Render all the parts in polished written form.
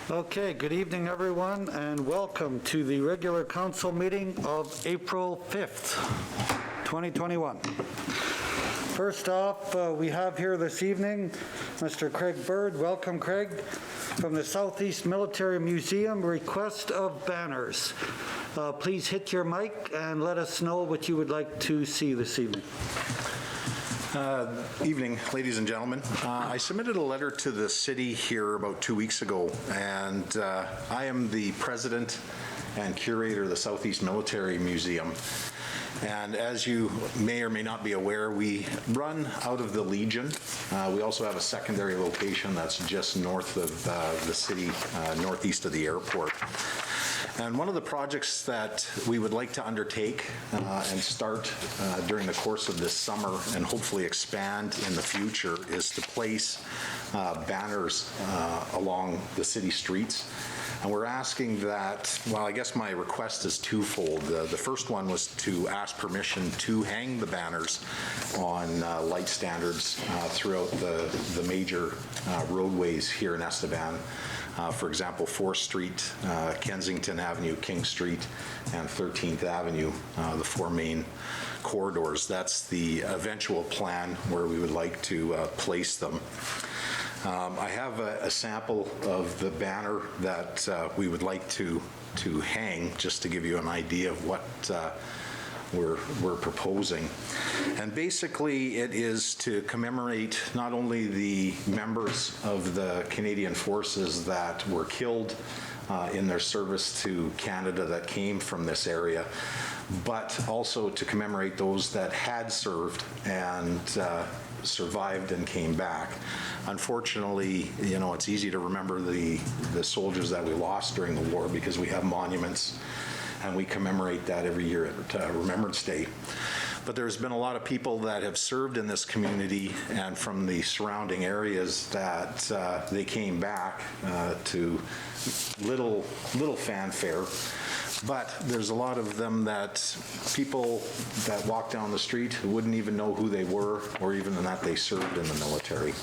Okay, good evening, everyone, and welcome to the regular council meeting of April 5th, 2021. First off, we have here this evening Mr. Craig Bird. Welcome, Craig, from the Southeast Military Museum, request of banners. Please hit your mic and let us know what you would like to see this evening. Evening, ladies and gentlemen. I submitted a letter to the city here about 2 weeks ago, and I am the president and curator of the Southeast Military Museum. And as you may or may not be aware, we run out of the Legion. We also have a secondary location that's just north of the city, northeast of the airport. And one of the projects that we would like to undertake and start during the course of this summer and hopefully expand in the future is to place banners along the city streets. And we're asking that, well, I guess my request is twofold. The first one was to ask permission to hang the banners on light standards throughout the major roadways here in Estevan. For example, 4th Street, Kensington Avenue, King Street, and 13th Avenue, the four main corridors. That's the eventual plan where we would like to place them. I have a sample of the banner that we would like to hang, just to give you an idea of what we're proposing. And basically it is to commemorate not only the members of the Canadian forces that were killed in their service to Canada that came from this area, but also to commemorate those that had served and survived and came back. Unfortunately, you know, it's easy to remember the soldiers that we lost during the war because we have monuments and we commemorate that every year at Remembrance Day. But there's been a lot of people that have served in this community and from the surrounding areas that they came back to little fanfare. But there's a lot of them that people that walk down the street who wouldn't even know who they were or even that they served in the military.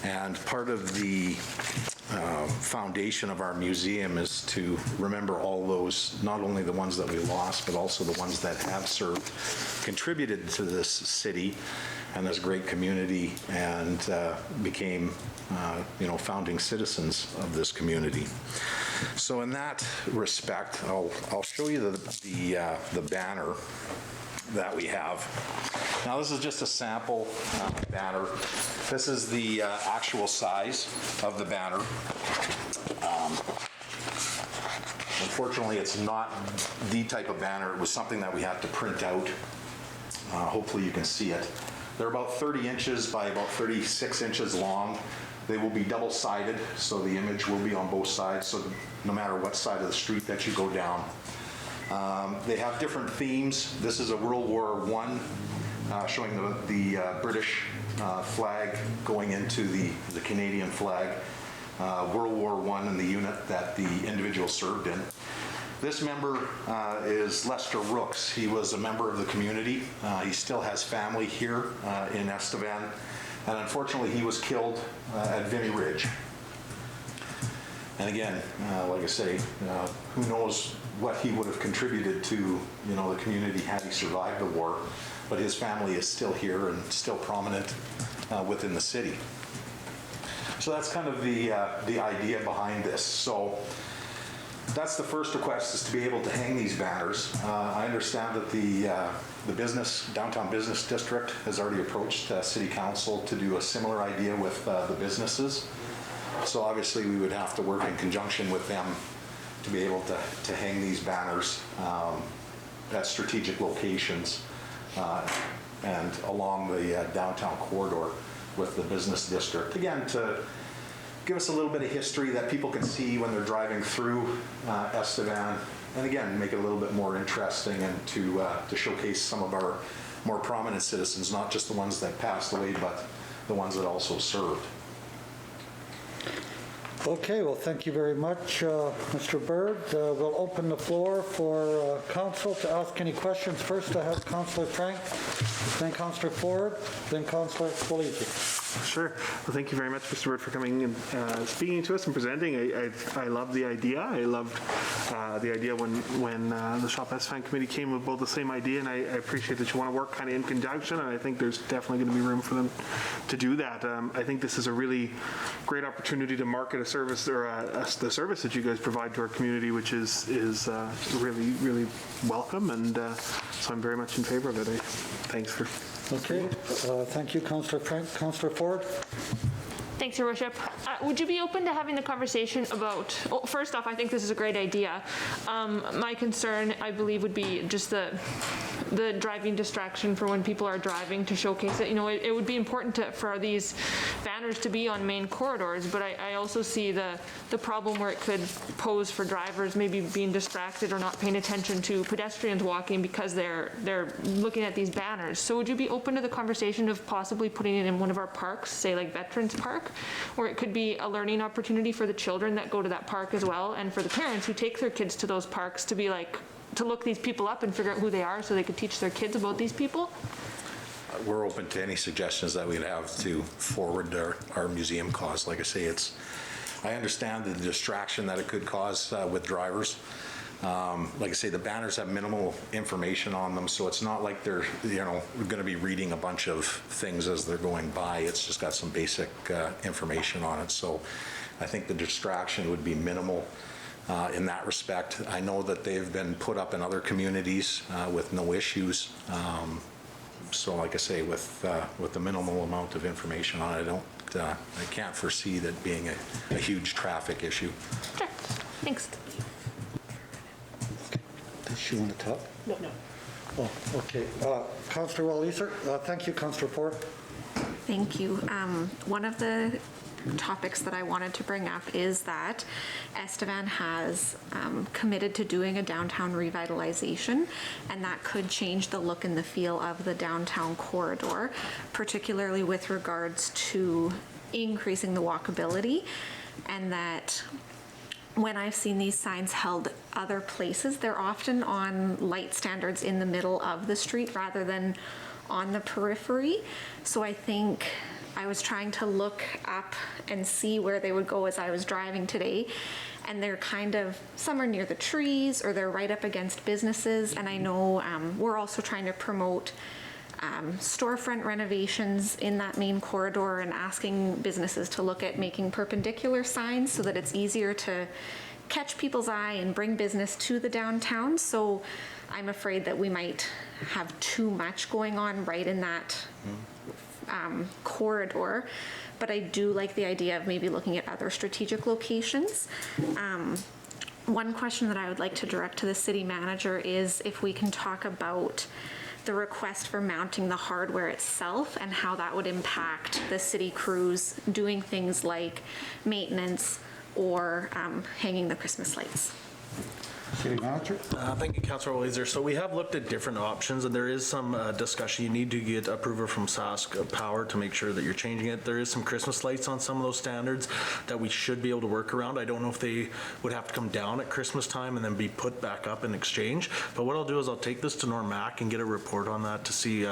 And part of the foundation of our museum is to remember all those, not only the ones that we lost, but also the ones that have served, contributed to this city and this great community, and became, founding citizens of this community. So in that respect, I'll show you the banner that we have. Now this is just a sample banner. This is the actual size of the banner. Unfortunately, it's not the type of banner. It was something that we had to print out. Hopefully you can see it. They're about 30 inches by about 36 inches long. They will be double-sided, so the image will be on both sides, so no matter what side of the street that you go down. They have different themes. This is a World War I, showing the British flag going into the Canadian flag. World War I and the unit that the individual served in. This member is Lester Rooks. He was a member of the community. He still has family here in Estevan, and unfortunately he was killed at Vimy Ridge. And again, like I say, who knows what he would have contributed to, the community had he survived the war, but his family is still here and still prominent within the city. So that's kind of the idea behind this. So that's the first request, is to be able to hang these banners. I understand that the downtown business district has already approached City Council to do a similar idea with the businesses. So obviously we would have to work in conjunction with them to be able to hang these banners at strategic locations and along the downtown corridor with the business district. Again, to give us a little bit of history that people can see when they're driving through Estevan, and again, make it a little bit more interesting and to showcase some of our more prominent citizens, not just the ones that passed away, but the ones that also served. Okay, well, thank you very much, Mr. Bird. We'll open the floor for council to ask any questions. First, I have Councillor Frank, then Councillor Ford, then Councillor Collegiate. Sure. Well, thank you very much, Mr. Bird, for coming and speaking to us and presenting. I love the idea. I loved the idea when the Shop Estevan committee came with both the same idea, and I appreciate that you want to work kind of in conjunction, and I think there's definitely going to be room for them to do that. I think this is a really great opportunity to market a service or the service that you guys provide to our community, which is really, really welcome, and so I'm very much in favor of it. Thanks for... Okay, thank you, Councillor Frank. Councillor Ford? Thanks, Your Worship. Would you be open to having the conversation about, well, first off, I think this is a great idea. My concern, I believe, would be just the driving distraction for when people are driving to showcase it. You know, it would be important for these banners to be on main corridors, but I also see the problem where it could pose for drivers maybe being distracted or not paying attention to pedestrians walking because they're looking at these banners. So would you be open to the conversation of possibly putting it in one of our parks, say like Veterans Park, where it could be a learning opportunity for the children that go to that park as well, and for the parents who take their kids to those parks to be like, to look these people up and figure out who they are so they could teach their kids about these people? We're open to any suggestions that we'd have to forward our museum cause. Like I say, I understand the distraction that it could cause with drivers. Like I say, the banners have minimal information on them, so it's not like they're, going to be reading a bunch of things as they're going by. It's just got some basic information on it. So I think the distraction would be minimal in that respect. I know that they've been put up in other communities with no issues. So like I say, with the minimal amount of information on it, I can't foresee that being a huge traffic issue. Sure, thanks. Does she want to talk? No. Oh, okay. Councillor Walliser? Thank you, Councillor Ford. Thank you. One of the topics that I wanted to bring up is that Estevan has committed to doing a downtown revitalization, and that could change the look and the feel of the downtown corridor, particularly with regards to increasing the walkability, and that when I've seen these signs held other places, they're often on light standards in the middle of the street rather than on the periphery. So I think I was trying to look up and see where they would go as I was driving today, and they're kind of, some are near the trees or they're right up against businesses. And I know we're also trying to promote storefront renovations in that main corridor and asking businesses to look at making perpendicular signs so that it's easier to catch people's eye and bring business to the downtown. So I'm afraid that we might have too much going on right in that corridor, but I do like the idea of maybe looking at other strategic locations. One question that I would like to direct to the city manager is if we can talk about the request for mounting the hardware itself and how that would impact the city crews doing things like maintenance or hanging the Christmas lights. City Manager? Thank you, Councilor Walliser. So we have looked at different options, and there is some discussion. You need to get approval from Sask Power to make sure that you're changing it. There is some Christmas lights on some of those standards that we should be able to work around. I don't know if they would have to come down at Christmas time and then be put back up in exchange. But what I'll do is I'll take this to Norm Mac and get a report on that to see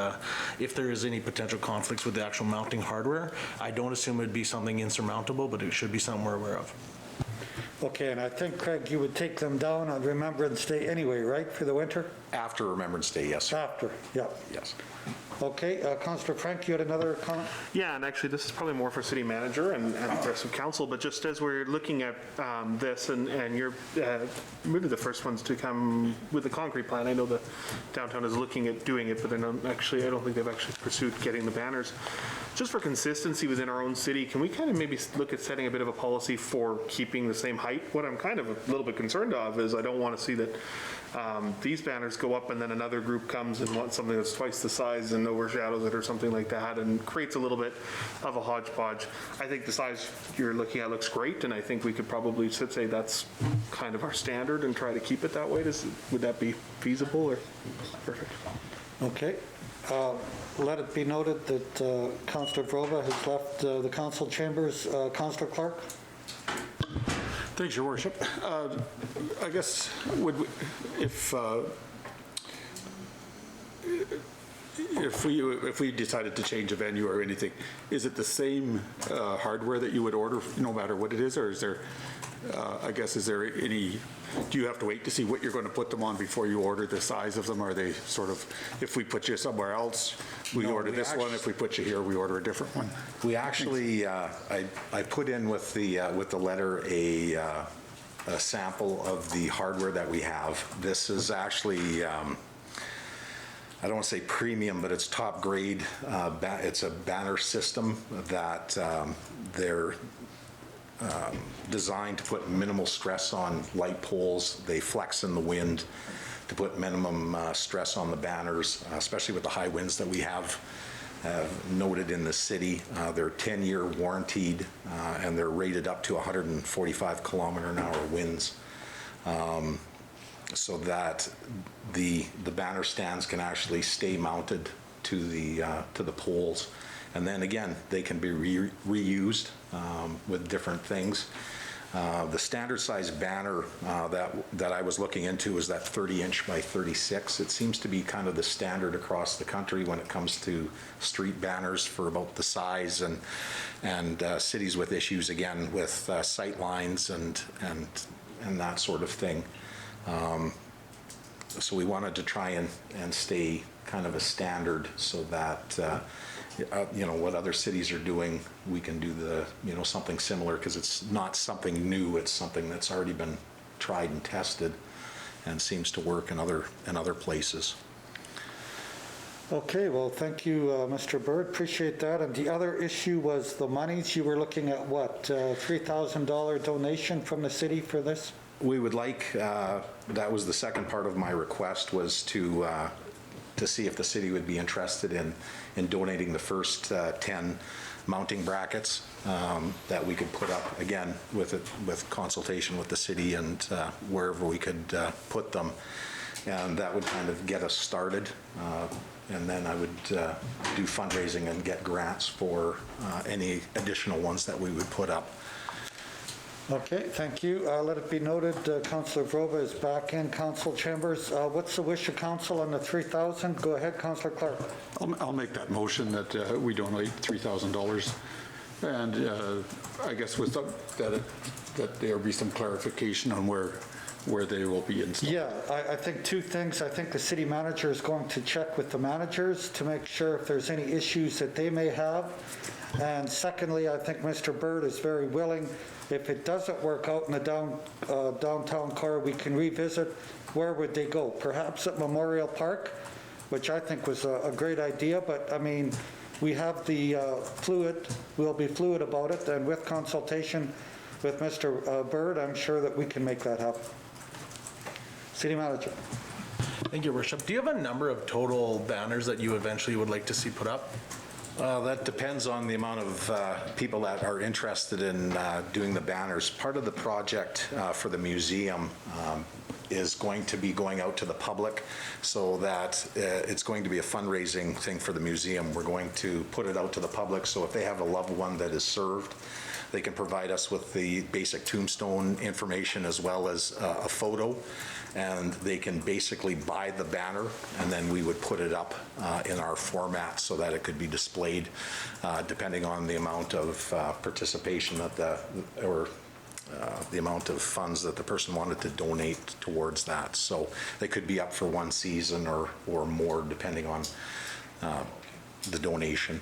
if there is any potential conflicts with the actual mounting hardware. I don't assume it'd be something insurmountable, but it should be something we're aware of. Okay, and I think, Craig, you would take them down on Remembrance Day anyway, right, for the winter? After Remembrance Day, yes, sir. After, yeah. Yes. Okay, Councillor Frank, you had another comment? Yeah, and actually this is probably more for city manager and the rest of council, but just as we're looking at this and you're maybe the first ones to come with the concrete plan. I know the downtown is looking at doing it, but I don't think they've actually pursued getting the banners. Just for consistency within our own city, can we kind of maybe look at setting a bit of a policy for keeping the same height? What I'm kind of a little bit concerned of is I don't want to see that these banners go up and then another group comes and wants something that's twice the size and overshadows it or something like that and creates a little bit of a hodgepodge. I think the size you're looking at looks great, and I think we could probably say that's kind of our standard and try to keep it that way. Would that be feasible or perfect? Okay. Let it be noted that Councillor Vrova has left the council chambers. Councillor Clark? Thanks, Your Worship. I guess if we decided to change a venue or anything, is it the same hardware that you would order no matter what it is, or is there, I guess, is there any, do you have to wait to see what you're going to put them on before you order the size of them? Are they sort of, if we put you somewhere else, we No, order we this one, if we put you here, we order a different one? We actually, I put in with the letter a sample of the hardware that we have. This is actually, I don't want to say premium, but it's top grade. It's a banner system that they're designed to put minimal stress on light poles. They flex in the wind to put minimum stress on the banners, especially with the high winds that we have noted in the city. They're 10-year warranted, and they're rated up to 145 kilometer-an-hour winds, so that the banner stands can actually stay mounted to the poles. And then again, they can be reused with different things. The standard size banner that I was looking into is that 30-inch by 36. It seems to be kind of the standard across the country when it comes to street banners for about the size, and cities with issues again with sight lines and that sort of thing. So we wanted to try and stay kind of a standard so that what other cities are doing, we can do something similar, because it's not something new. It's something that's already been tried and tested and seems to work in other places. Okay, well, thank you, Mr. Bird. Appreciate that. And the other issue was the monies. You were looking at what, $3,000 donation from the city for this? We would like, that was the second part of my request, was to see if the city would be interested in donating the first 10 mounting brackets that we could put up, again, with consultation with the city and wherever we could put them. And that would kind of get us started. And then I would do fundraising and get grants for any additional ones that we would put up. Okay, thank you. Let it be noted, Councillor Vrova is back in council chambers. What's the wish of council on the 3,000? Go ahead, Councillor Clark. I'll make that motion that we donate $3,000. And I guess with that there be some clarification on where they will be installed. Yeah, I think two things. I think the city manager is going to check with the managers to make sure if there's any issues that they may have. And secondly, I think Mr. Bird is very willing, if it doesn't work out in the downtown core, we can revisit where would they go. Perhaps at Memorial Park, which I think was a great idea, but I mean, we have the we'll be fluid about it, and with consultation with Mr. Bird, I'm sure that we can make that happen. City Manager. Thank you, Worship. Do you have a number of total banners that you eventually would like to see put up? That depends on the amount of people that are interested in doing the banners. Part of the project for the museum is going to be going out to the public, so that it's going to be a fundraising thing for the museum. We're going to put it out to the public, so if they have a loved one that is served, they can provide us with the basic tombstone information as well as a photo, and they can basically buy the banner, and then we would put it up in our format so that it could be displayed depending on the amount of participation that the amount of funds that the person wanted to donate towards that. So they could be up for one season or more depending on the donation.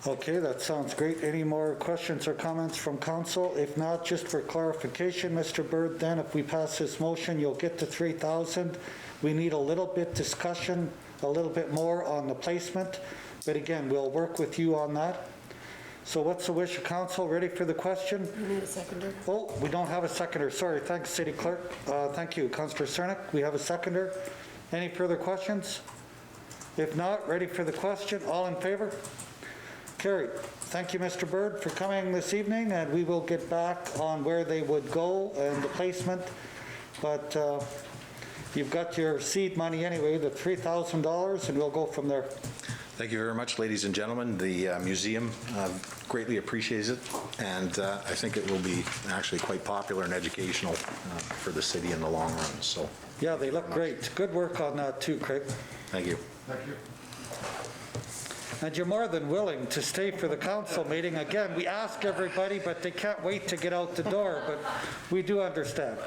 Okay, that sounds great. Any more questions or comments from council? If not, just for clarification, Mr. Bird, then if we pass this motion, you'll get to 3,000. We need a little bit discussion, a little bit more on the placement, but again, we'll work with you on that. So what's the wish of council? Ready for the question? We need a seconder. Oh, we don't have a seconder. Sorry. Thanks, City Clerk. Thank you, Councillor Cernick. We have a seconder. Any further questions? If not, ready for the question. All in favor? Carried. Thank you, Mr. Bird, for coming this evening, and we will get back on where they would go and the placement. But you've got your seed money anyway, the $3,000, and we'll go from there. Thank you very much, ladies and gentlemen. The museum greatly appreciates it, and I think it will be actually quite popular and educational for the city in the long run. So, Yeah, they look great. Good work on that too, Craig. thank you. Thank you. And you're more than willing to stay for the council meeting. Again, we ask everybody, but they can't wait to get out the door, but we do understand.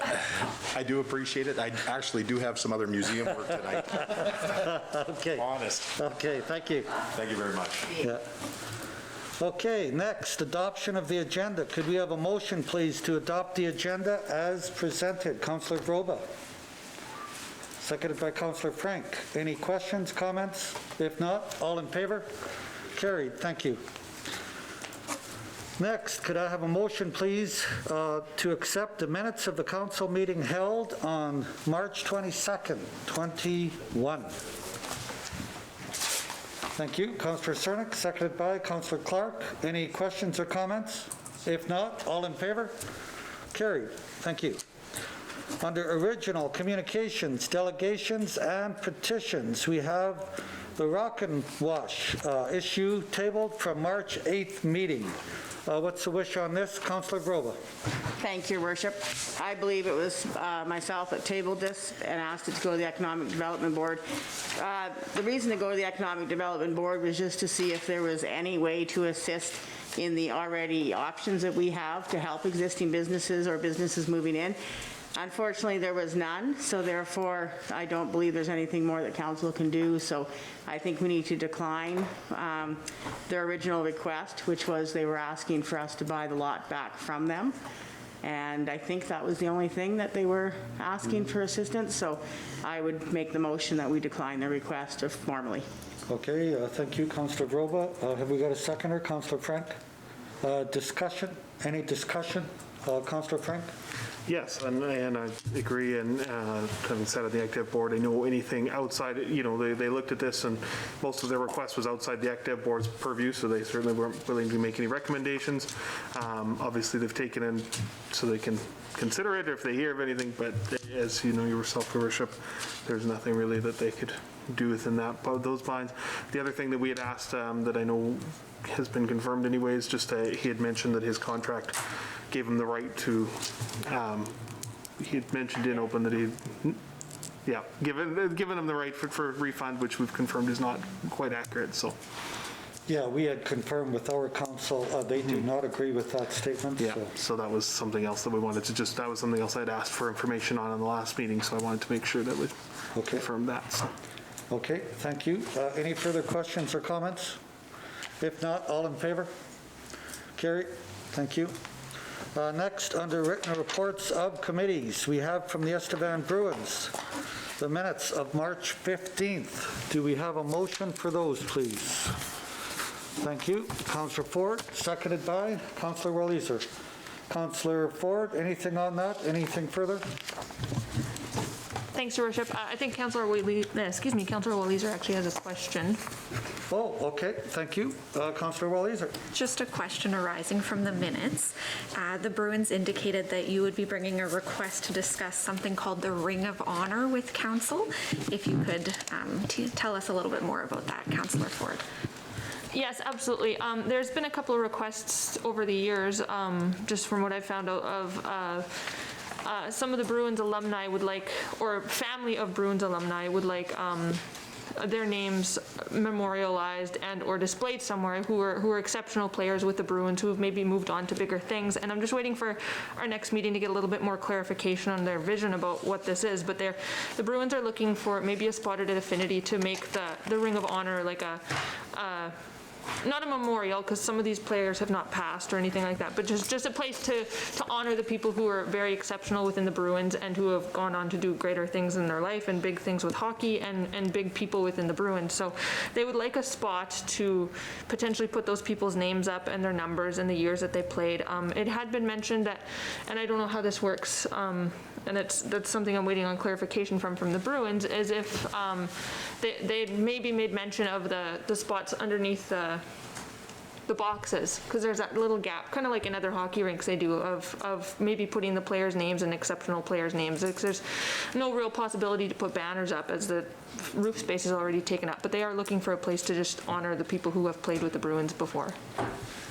I do appreciate it. I actually do have some other museum work tonight. Okay. Honest. Okay, thank you. Thank you very much. Yeah. Okay, next, adoption of the agenda. Could we have a motion, please, to adopt the agenda as presented? Councillor Groba. Seconded by Councillor Frank. Any questions, comments? If not, all in favor? Carried. Thank you. Next, could I have a motion, please, to accept the minutes of the council meeting held on March 22nd, 21? Thank you. Councillor Cernick, seconded by Councillor Clark. Any questions or comments? If not, all in favor? Carried. Thank you. Under original communications, delegations, and petitions, we have the Rock and Wash issue tabled from March 8th meeting. What's the wish on this? Councillor Groba. Thank you, Your Worship. I believe it was myself that tabled this and asked it to go to the Economic Development Board. The reason to go to the Economic Development Board was just to see if there was any way to assist in the already options that we have to help existing businesses or businesses moving in. Unfortunately, there was none, so therefore, I don't believe there's anything more that council can do. So I think we need to decline their original request, which was they were asking for us to buy the lot back from them. And I think that was the only thing that they were asking for assistance. So I would make the motion that we decline their request formally. Okay, thank you, Councillor Groba. Have we got a seconder? Councillor Frank? Discussion? Any discussion? Councillor Frank? Yes, and I agree, and having sat on the Active Board, I know anything outside, they looked at this, and most of their request was outside the Active Board's purview, so they certainly weren't willing to make any recommendations. Obviously, they've taken in so they can consider it if they hear of anything, but as you know yourself, Your Worship, there's nothing really that they could do within those lines. The other thing that we had asked that I know has been confirmed anyways, just he had mentioned that his contract gave him the right to, he had mentioned in open that given him the right for refund, which we've confirmed is not quite accurate, so. Yeah, we had confirmed with our council, they do not agree with that statement. Yeah, so that was something else that we wanted to that was something else I'd asked for information on in the last meeting, so I wanted to make sure that we confirmed that, so. Okay, thank you. Any further questions or comments? If not, all in favor? Carried. Thank you. Next, under written reports of committees, we have from the Estevan Bruins the minutes of March 15th. Do we have a motion for those, please? Thank you. Councillor Ford, seconded by Councillor Walliser. Councillor Ford, anything on that? Anything further? Thanks, Your Worship. I think Councillor Walliser actually has a question. Oh, okay. Thank you. Councillor Walliser. Just a question arising from the minutes. The Bruins indicated that you would be bringing a request to discuss something called the Ring of Honor with Council. If you could tell us a little bit more about that, Councillor Ford. Yes, absolutely. There's been a couple of requests over the years, just from what I've found out of some of the Bruins alumni would like, or family of Bruins alumni would like their names memorialized and or displayed somewhere who are exceptional players with the Bruins who have maybe moved on to bigger things. And I'm just waiting for our next meeting to get a little bit more clarification on their vision about what this is. But the Bruins are looking for maybe a spotted at Affinity to make the Ring of Honor like not a memorial, because some of these players have not passed or anything like that, but just a place to honor the people who are very exceptional within the Bruins and who have gone on to do greater things in their life and big things with hockey and big people within the Bruins. So they would like a spot to potentially put those people's names up and their numbers and the years that they played. It had been mentioned that, and I don't know how this works, and that's something I'm waiting on clarification from the Bruins, is if they maybe made mention of the spots underneath the boxes, because there's that little gap, kind of like in other hockey rinks they do, of maybe putting the players' names and exceptional players' names. There's no real possibility to put banners up as the roof space is already taken up, but they are looking for a place to just honor the people who have played with the Bruins before.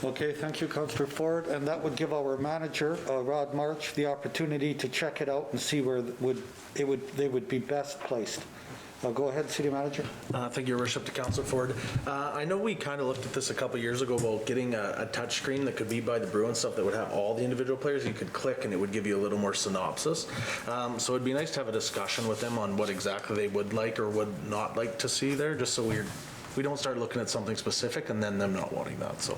Okay, thank you, Councillor Ford, and that would give our manager, Rod March, the opportunity to check it out and see where they would be best placed. Go ahead, City Manager. Thank you, Your Worship, to Councillor Ford. I know we kind of looked at this a couple years ago about getting a touch screen that could be by the brew and stuff that would have all the individual players. You could click and it would give you a little more synopsis. So it'd be nice to have a discussion with them on what exactly they would like or would not like to see there, just so we don't start looking at something specific and then them not wanting that, so.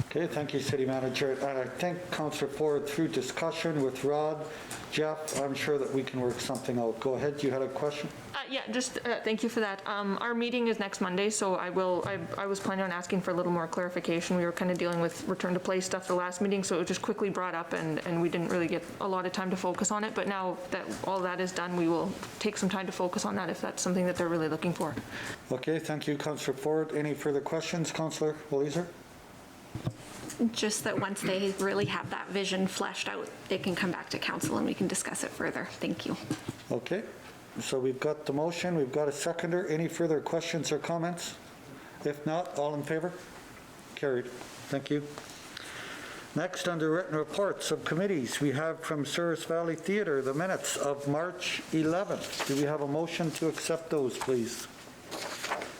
Okay, thank you, City Manager. And I think, Councillor Ford, through discussion with Rod, Jeff, I'm sure that we can work something out. Go ahead, you had a question? Yeah, just thank you for that. Our meeting is next Monday, so I was planning on asking for a little more clarification. We were kind of dealing with return to play stuff the last meeting, so it was just quickly brought up and we didn't really get a lot of time to focus on it. But now that all that is done, we will take some time to focus on that if that's something that they're really looking for. Okay, thank you, Councillor Ford. Any further questions, Councillor Walliser? Just that once they really have that vision fleshed out, they can come back to council and we can discuss it further. Thank you. Okay, so we've got the motion, we've got a seconder. Any further questions or comments? If not, all in favor? Carried. Thank you. Next, under written reports of committees, we have from Souris Valley Theatre the minutes of March 11th. Do we have a motion to accept those, please?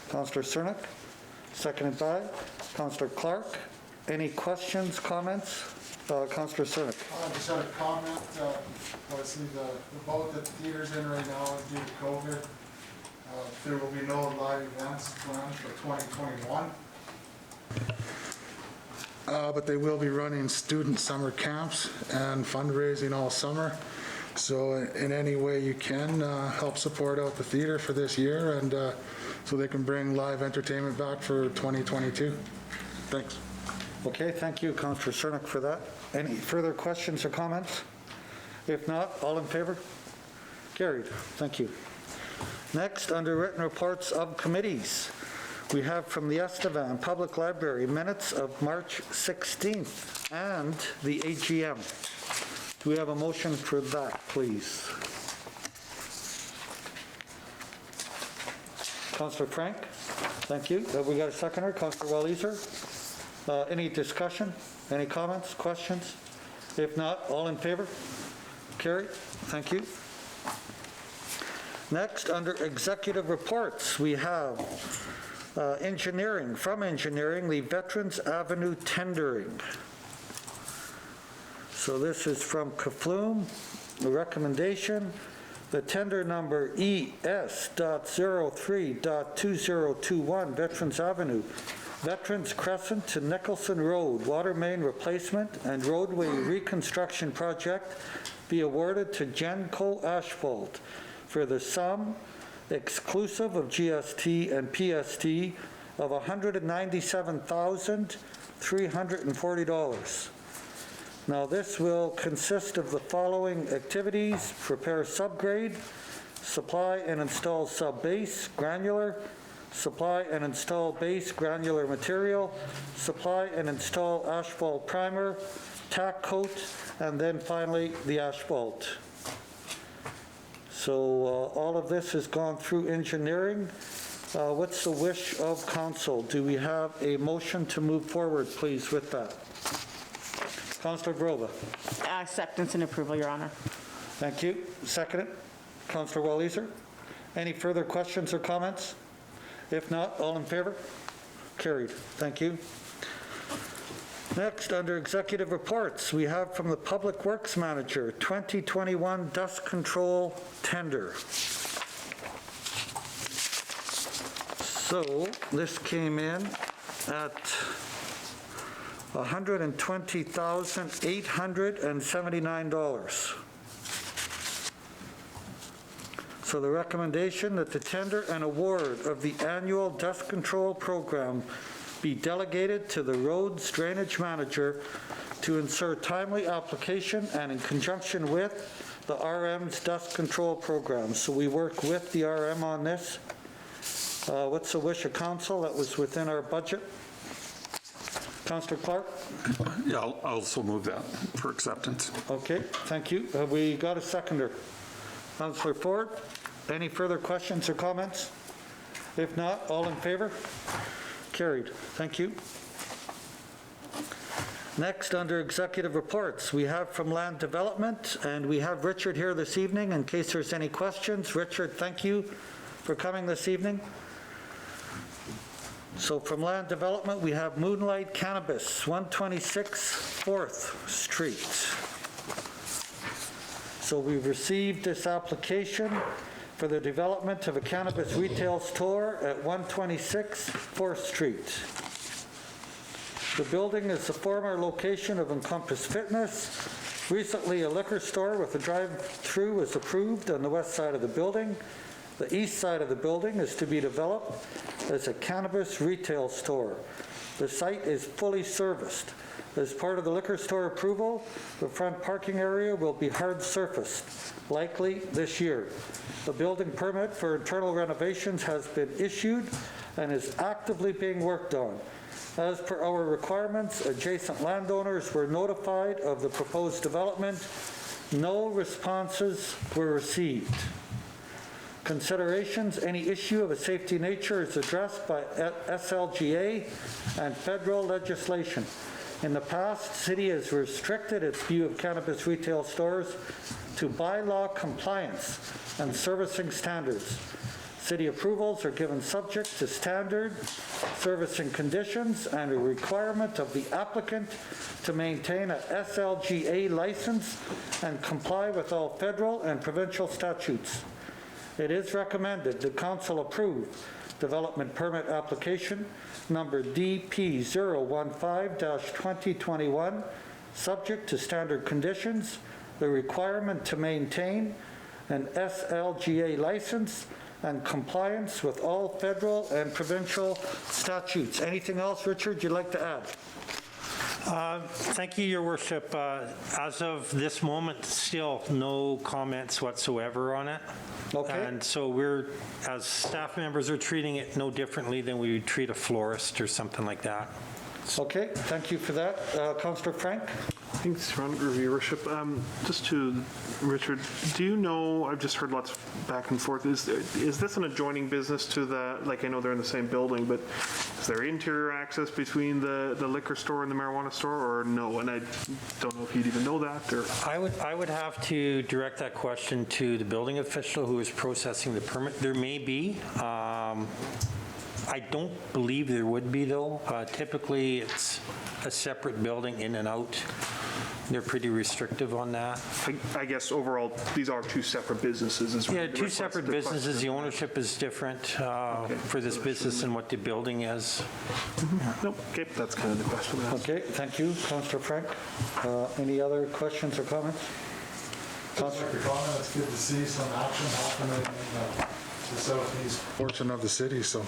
Councillor Cernak, seconded by Councillor Clark. Any questions, comments? Councillor Cernak. I just had a comment. Obviously, the boat that the theater's in right now is due to COVID. There will be no live events planned for 2021. But they will be running student summer camps and fundraising all summer. So in any way you can, help support out the theater for this year and so they can bring live entertainment back for 2022. Thanks. Okay, thank you, Councillor Cernak, for that. Any further questions or comments? If not, all in favor? Carried. Thank you. Next, under written reports of committees, we have from the Estevan Public Library minutes of March 16th and the AGM. Do we have a motion for that, please? Councillor Frank, thank you. Have we got a seconder? Councillor Walliser? Any discussion? Any comments, questions? If not, all in favor? Carried. Thank you. Next, under executive reports, we have engineering, the Veterans Avenue tendering. So this is from Kafloom, the recommendation, the tender number ES.03.2021, Veterans Avenue, Veterans Crescent to Nicholson Road, water main replacement and roadway reconstruction project be awarded to Genco Asphalt for the sum exclusive of GST and PST of $197,340. Now this will consist of the following activities: prepare subgrade, supply and install sub-base, granular, supply and install base granular material, supply and install asphalt primer, tack coat, and then finally the asphalt. So all of this has gone through engineering. What's the wish of council? Do we have a motion to move forward, please, with that? Councillor Grova. Acceptance and approval, Your Honor. Thank you. Second. Councillor Walliser. Any further questions or comments? If not, all in favor? Carried. Thank you. Next, under executive reports, we have from the Public Works Manager, 2021 dust control tender. So this came in at $120,879. So the recommendation that the tender and award of the annual dust control program be delegated to the roads drainage manager to ensure timely application and in conjunction with the RM's dust control program. So we work with the RM on this. What's the wish of council? That was within our budget. Councillor Clark? Yeah, I'll also move that for acceptance. Okay, thank you. Have we got a seconder? Councillor Ford? Any further questions or comments? If not, all in favor? Carried. Thank you. Next, under executive reports, we have from Land Development, and we have Richard here this evening in case there's any questions. Richard, thank you for coming this evening. So from Land Development, we have Moonlight Cannabis, 126 4th Street. So we've received this application for the development of a cannabis retail store at 126 4th Street. The building is the former location of Encompass Fitness. Recently, a liquor store with a drive-through was approved on the west side of the building. The east side of the building is to be developed as a cannabis retail store. The site is fully serviced. As part of the liquor store approval, the front parking area will be hard surfaced, likely this year. The building permit for internal renovations has been issued and is actively being worked on. As per our requirements, adjacent landowners were notified of the proposed development. No responses were received. Considerations: any issue of a safety nature is addressed by SLGA and federal legislation. In the past, the city has restricted its view of cannabis retail stores to bylaw compliance and servicing standards. City approvals are given subject to standard servicing conditions and a requirement of the applicant to maintain a SLGA license and comply with all federal and provincial statutes. It is recommended the council approve development permit application number DP015-2021, subject to standard conditions, the requirement to maintain an SLGA license, and compliance with all federal and provincial statutes. Anything else, Richard, you'd like to add? Thank you, Your Worship. As of this moment, still no comments whatsoever on it. Okay. And so we're, as staff members, are treating it no differently than we would treat a florist or something like that. Okay, thank you for that. Councillor Frank? Thanks, Your Worship. Just to Richard, do you know, I've just heard lots back and forth, is this an adjoining business to the, like I know they're in the same building, but is there interior access between the liquor store and the marijuana store, or no? And I don't know if you'd even know that, or? I would have to direct that question to the building official who is processing the permit. There may be. I don't believe there would be, though. Typically, it's a separate building in and out. They're pretty restrictive on that. I guess overall, these are two separate businesses. Is Yeah, the two request- separate the businesses. question. The ownership is different for this business and what the building is. Nope, okay, that's kind of the question I asked. Okay, thank you. Councillor Frank? Any other questions or comments? Councillor? It's good to see some action happening in the southeast portion of the city, so.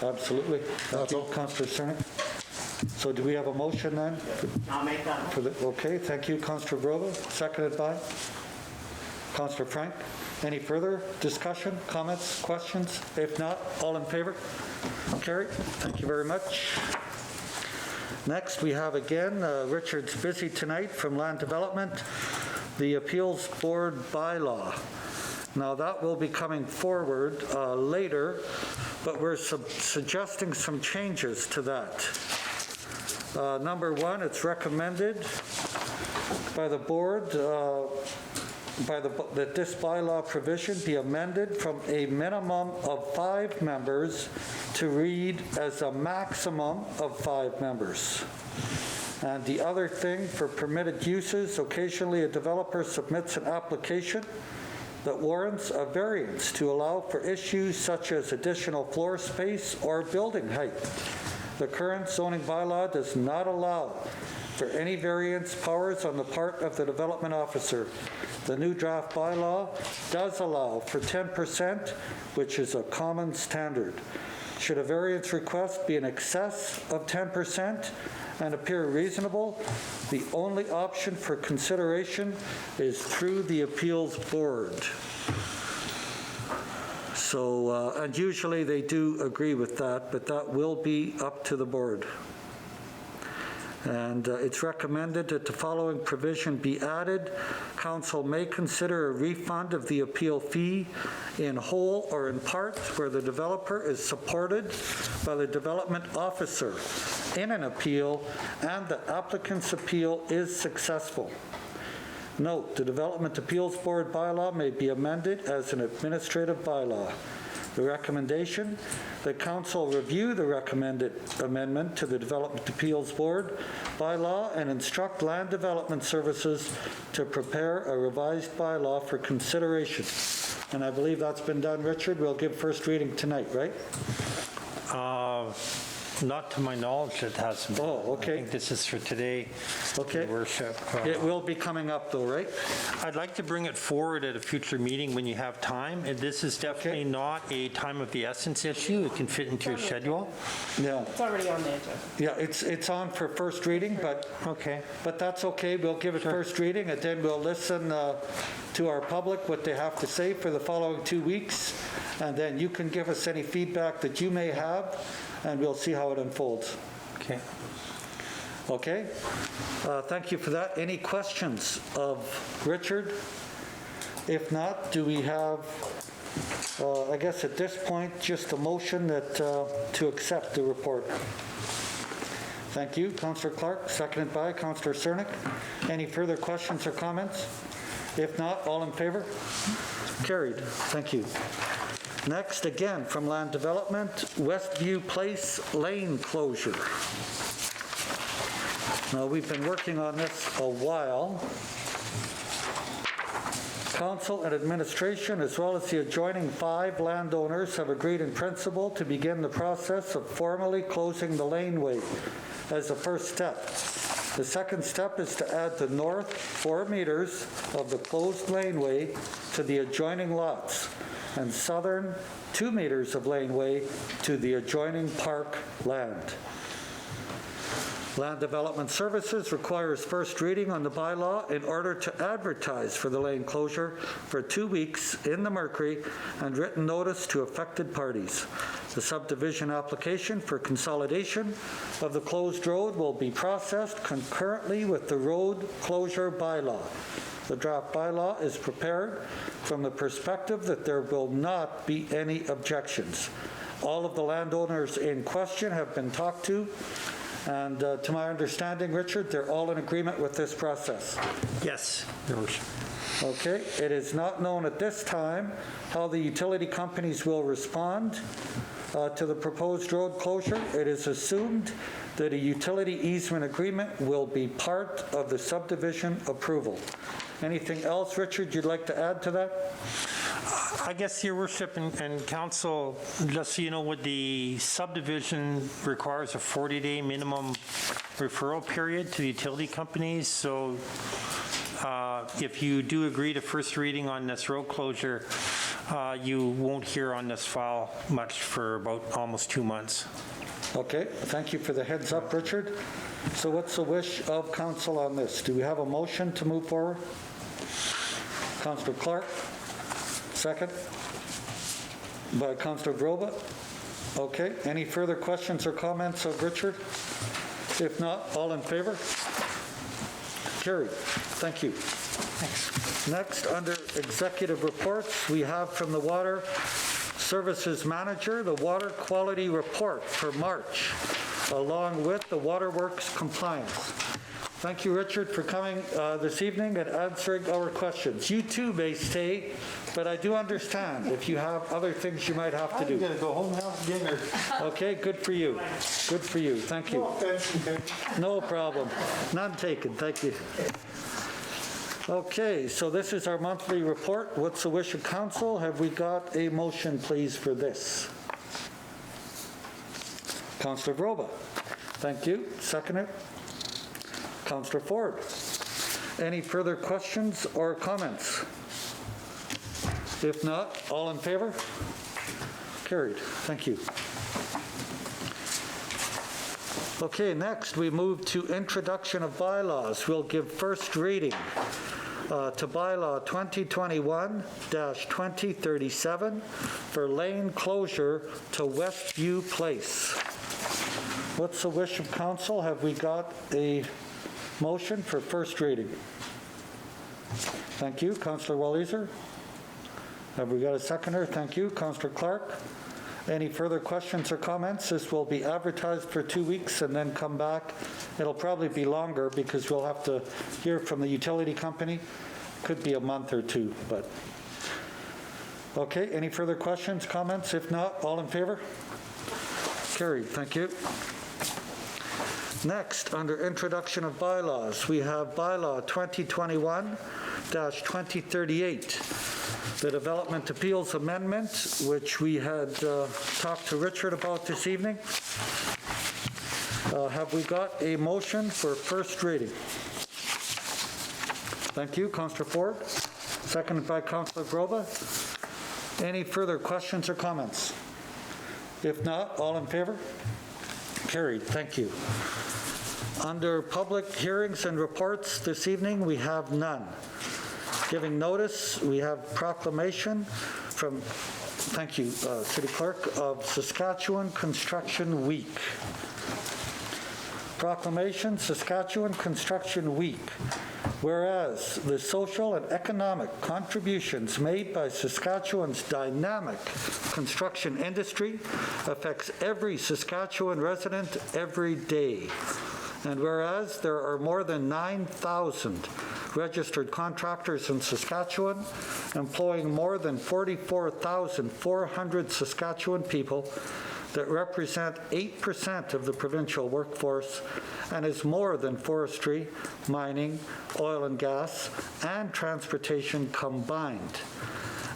Absolutely. Thank That's you, all. Councillor Cerny. So do we have a motion then? I'll make that one. Okay, thank you, Councillor Brovo. Seconded by Councillor Frank. Any further discussion, comments, questions? If not, all in favor? Carried. Thank you very much. Next, we have again, Richard's busy tonight from Land Development, the Appeals Board bylaw. Now, that will be coming forward later, but we're suggesting some changes to that. Number one, it's recommended by the board that this bylaw provision be amended from a minimum of 5 members to read as a maximum of 5 members. And the other thing, for permitted uses, occasionally a developer submits an application that warrants a variance to allow for issues such as additional floor space or building height. The current zoning bylaw does not allow for any variance powers on the part of the development officer. The new draft bylaw does allow for 10%, which is a common standard. Should a variance request be in excess of 10% and appear reasonable, the only option for consideration is through the appeals board. So, and usually they do agree with that, but that will be up to the board. And it's recommended that the following provision be added. Council may consider a refund of the appeal fee in whole or in part where the developer is supported by the development officer in an appeal and the applicant's appeal is successful. Note, the Development Appeals Board bylaw may be amended as an administrative bylaw. The recommendation, the council review the recommended amendment to the Development Appeals Board bylaw and instruct Land Development Services to prepare a revised bylaw for consideration. And I believe that's been done, Richard. We'll give first reading tonight, right? Not to my knowledge, it hasn't. Oh, okay. I think this is for today, Okay. Your Worship. It will be coming up though, right? I'd like to bring it forward at a future meeting when you have time. And this is definitely not a time of the essence issue. It can fit into your schedule. Yeah. It's already on the agenda. Yeah, it's on for first reading, but Okay. that's okay. We'll give it first reading, and then we'll listen to our public, what they have to say for the following 2 weeks, and then you can give us any feedback that you may have, and we'll see how it unfolds. Okay. Okay? Thank you for that. Any questions of Richard? If not, do we have, I guess at this point, just a motion that to accept the report? Thank you. Councillor Clark, seconded by Councillor Cernick. Any further questions or comments? If not, all in favor? Carried. Thank you. Next, again, from Land Development, Westview Place lane closure. Now, we've been working on this a while. Council and administration, as well as the adjoining 5 landowners, have agreed in principle to begin the process of formally closing the laneway as the first step. The second step is to add the north 4 meters of the closed laneway to the adjoining lots and southern 2 meters of laneway to the adjoining park land. Land Development Services requires first reading on the bylaw in order to advertise for the lane closure for 2 weeks in the Mercury and written notice to affected parties. The subdivision application for consolidation of the closed road will be processed concurrently with the road closure bylaw. The draft bylaw is prepared from the perspective that there will not be any objections. All of the landowners in question have been talked to, and to my understanding, Richard, they're all in agreement with this process. Yes, Your Worship. Okay, it is not known at this time how the utility companies will respond to the proposed road closure. It is assumed that a utility easement agreement will be part of the subdivision approval. Anything else, Richard, you'd like to add to that? I guess, Your Worship and Council, just so you know, what the subdivision requires a 40-day minimum referral period to the utility companies. So if you do agree to first reading on this road closure, you won't hear on this file much for about almost 2 months. Okay, thank you for the heads up, Richard. So what's the wish of council on this? Do we have a motion to move forward? Councillor Clark, second. By Councillor Groba. Okay, any further questions or comments of Richard? If not, all in favor? Carried. Thank you. Thanks. Next, under executive reports, we have from the Water Services Manager, the Water Quality Report for March, along with the Waterworks compliance. Thank you, Richard, for coming this evening and answering our questions. You too may stay, but I do understand if you have other things you might have to do. I'm going to go home and have dinner. Okay, good for you. Good for you. Thank you. No problem. None taken. Thank you. Okay, so this is our monthly report. What's the wish of council? Have we got a motion, please, for this? Councillor Groba. Thank you. Second it. Councillor Ford. Any further questions or comments? If not, all in favor? Carried. Thank you. Okay, next we move to introduction of bylaws. We'll give first reading to bylaw 2021-2037 for lane closure to Westview Place. What's the wish of council? Have we got a motion for first reading? Thank you. Councillor Walliser. Have we got a seconder? Thank you. Councillor Clark. Any further questions or comments? This will be advertised for 2 weeks and then come back. It'll probably be longer because we'll have to hear from the utility company. Could be a month or two, but. Okay, any further questions, comments? If not, all in favor? Carried, thank you. Next, under introduction of bylaws, we have bylaw 2021-2038, the Development Appeals Amendment, which we had talked to Richard about this evening. Have we got a motion for first reading? Thank you, Councillor Ford. Seconded by Councillor Groba. Any further questions or comments? If not, all in favor? Carried, thank you. Under public hearings and reports this evening, we have none. Giving notice, we have proclamation from, thank you, City Clerk, of Saskatchewan Construction Week. Proclamation, Saskatchewan Construction Week. Whereas the social and economic contributions made by Saskatchewan's dynamic construction industry affects every Saskatchewan resident every day. And whereas there are more than 9,000 registered contractors in Saskatchewan, employing more than 44,400 Saskatchewan people that represent 8% of the provincial workforce and is more than forestry, mining, oil and gas, and transportation combined.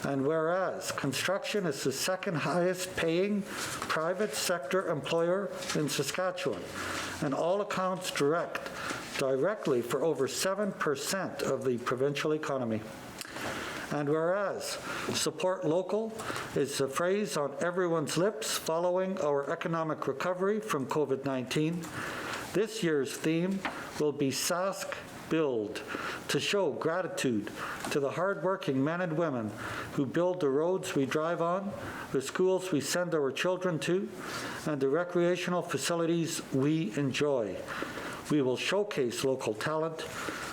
And whereas construction is the second highest paying private sector employer in Saskatchewan, and all accounts directly for over 7% of the provincial economy. And whereas support local is the phrase on everyone's lips following our economic recovery from COVID-19, this year's theme will be Sask Build, to show gratitude to the hardworking men and women who build the roads we drive on, the schools we send our children to, and the recreational facilities we enjoy. We will showcase local talent,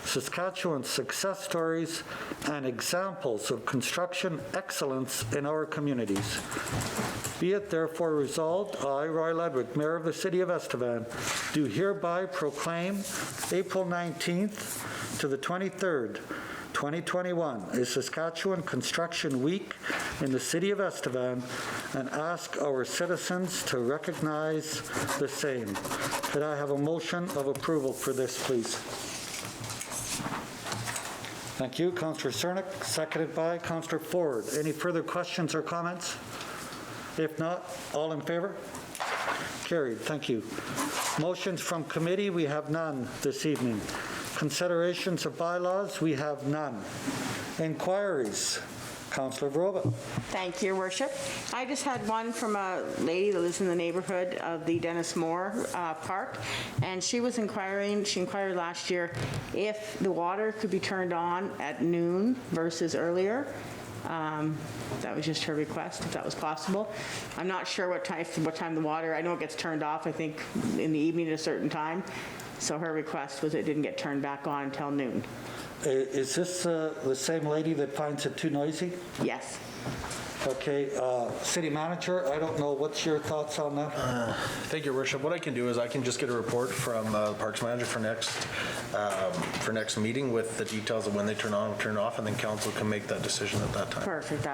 Saskatchewan's success stories, and examples of construction excellence in our communities. Be it therefore resolved, I, Roy Ledwick, Mayor of the City of Estevan, do hereby proclaim April 19th to the 23rd, 2021 is Saskatchewan Construction Week in the City of Estevan and ask our citizens to recognize the same. Could I have a motion of approval for this, please? Thank you, Councillor Cernick, seconded by Councillor Ford. Any further questions or comments? If not, all in favor? Carried, thank you. Motions from committee, we have none this evening. Considerations of bylaws, we have none. Inquiries, Councillor Groba. Thank you, Your Worship. I just had one from a lady that lives in the neighborhood of the Dennis Moore Park, and she was inquiring, she inquired last year if the water could be turned on at noon versus earlier. That was just her request, if that was possible. I'm not sure what time the water, I know it gets turned off, I think, in the evening at a certain time. So her request was it didn't get turned back on until noon. Is this the same lady that finds it too noisy? Yes. Okay, City Manager, I don't know, what's your thoughts on that? Thank you, Your Worship. What I can do is I can just get a report from the Parks Manager for next meeting with the details of when they turn on and turn off, and then council can make that decision at that time. Perfect.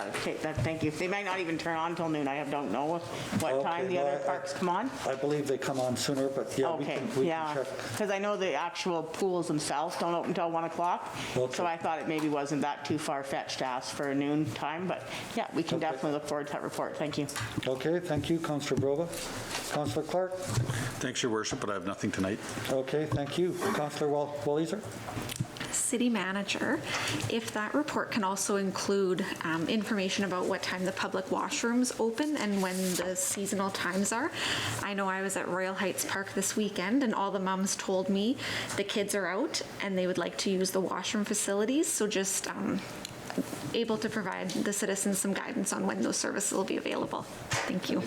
Thank you. They might not even turn on until noon. I don't know what time the other parks come on. I believe they come on sooner, but yeah, Okay, we can check. because I know the actual pools themselves don't open until 1 o'clock, Okay. so I thought it maybe wasn't that too far-fetched to ask for a noon time, but yeah, we can definitely look forward to that report. Thank you. Okay, thank you, Councillor Broba. Councillor Clark? Thanks, Your Worship, but I have nothing tonight. Okay, thank you. Councillor Walliser? City Manager, if that report can also include information about what time the public washrooms open and when the seasonal times are. I know I was at Royal Heights Park this weekend and all the moms told me the kids are out and they would like to use the washroom facilities, so just able to provide the citizens some guidance on when those services will be available. Thank you.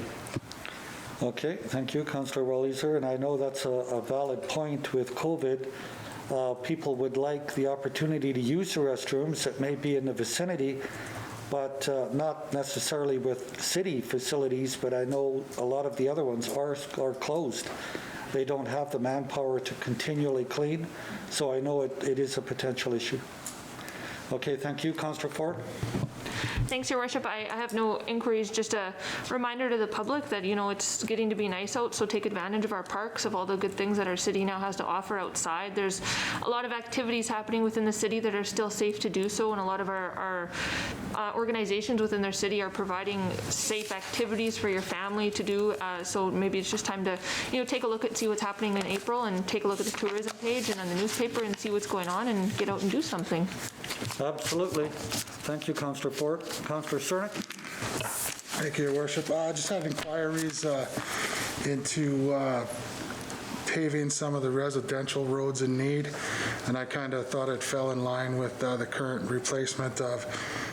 Okay, thank you, Councillor Walliser, and I know that's a valid point with COVID. People would like the opportunity to use the restrooms that may be in the vicinity but not necessarily with city facilities, but I know a lot of the other ones are closed. They don't have the manpower to continually clean, so I know it is a potential issue. Okay, thank you. Councillor Ford? Thanks, Your Worship. I have no inquiries, just a reminder to the public that, you know, it's getting to be nice out, so take advantage of our parks, of all the good things that our city now has to offer outside. There's a lot of activities happening within the city that are still safe to do so, and a lot of our organizations within their city are providing safe activities for your family to do, so maybe it's just time to, you know, take a look at, see what's happening in April, and take a look at the tourism page and on the newspaper and see what's going on and get out and do something. Absolutely. Thank you, Councillor Ford. Councillor Cernick? Thank you, Your Worship. I just had inquiries into paving some of the residential roads in need, and I kind of thought it fell in line with the current replacement of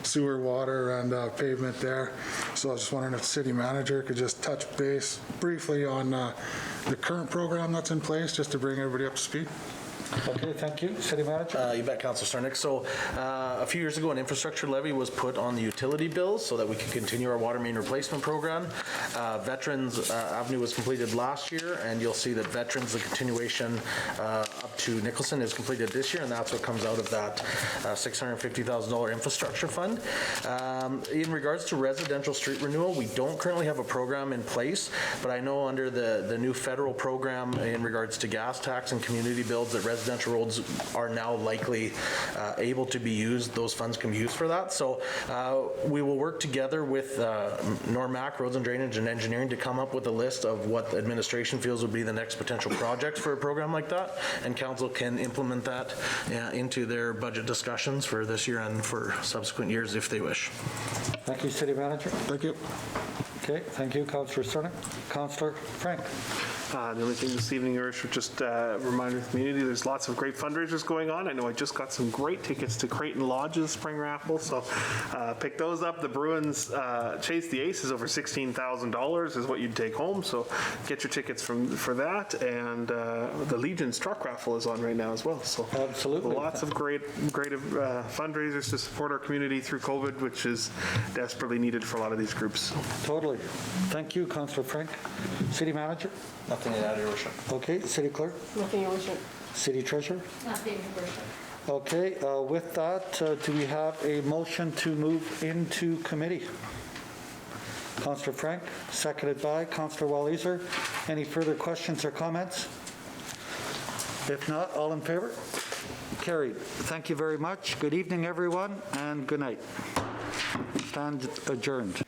sewer, water, and pavement there. So I was just wondering if the city manager could just touch base briefly on the current program that's in place, just to bring everybody up to speed. Okay, thank you. City Manager? You bet, Councillor Cernick. So a few years ago, an infrastructure levy was put on the utility bills so that we could continue our water main replacement program. Veterans Avenue was completed last year, and you'll see that Veterans, the continuation up to Nicholson, is completed this year, and that's what comes out of that $650,000 infrastructure fund. In regards to residential street renewal, we don't currently have a program in place, but I know under the new federal program in regards to gas tax and community builds that residential roads are now likely able to be used. Those funds can be used for that. So we will work together with NORMAC, Roads and Drainage and Engineering, to come up with a list of what the administration feels would be the next potential projects for a program like that, and council can implement that into their budget discussions for this year and for subsequent years if they wish. Thank you, City Manager. Thank you. Okay, thank you, Councillor Cernick. Councillor Frank? The only thing this evening, Your Worship, just a reminder to the community, there's lots of great fundraisers going on. I know I just got some great tickets to Creighton Lodge's spring raffle, so pick those up. The Bruins Chase the Aces, over $16,000 is what you'd take home, so get your tickets for that. And the Legion's truck raffle is on right now as well. So absolutely, lots of great fundraisers to support our community through COVID, which is desperately needed for a lot of these groups. Totally. Thank you, Councillor Frank. City Manager? Nothing to add, Your Worship. Okay, City Clerk? Nothing, Your Worship. City Treasurer? Nothing, Your Worship. Okay, with that, do we have a motion to move into committee? Councillor Frank, seconded by Councillor Walliser. Any further questions or comments? If not, all in favor? Carried. Thank you very much. Good evening, everyone, and good night. Stand adjourned.